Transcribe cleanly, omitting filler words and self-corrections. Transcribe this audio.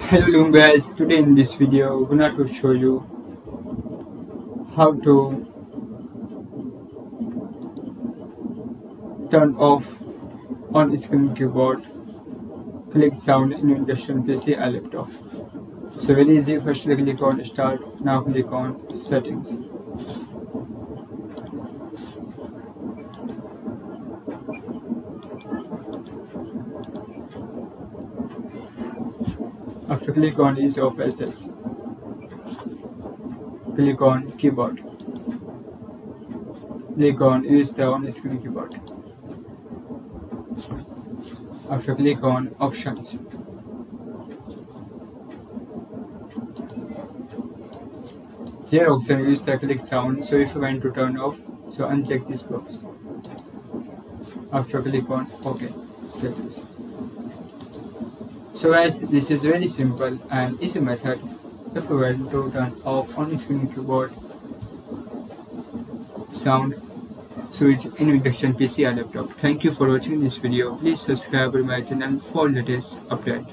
Hello guys, today in this video I'm gonna to show you how to turn off on screen keyboard click sound in industrial PC or laptop. So very easy, first click on start, now click on settings. After click on ease of access, click on keyboard, click on use the on screen keyboard. After click on options, here option use the click sound, so if you want to turn off, so uncheck this box. After click on OK. So guys, this is very simple and easy method if you want to turn off on screen keyboard sound switch in induction PC or laptop. Thank you for watching this video. Please subscribe to my channel for latest update.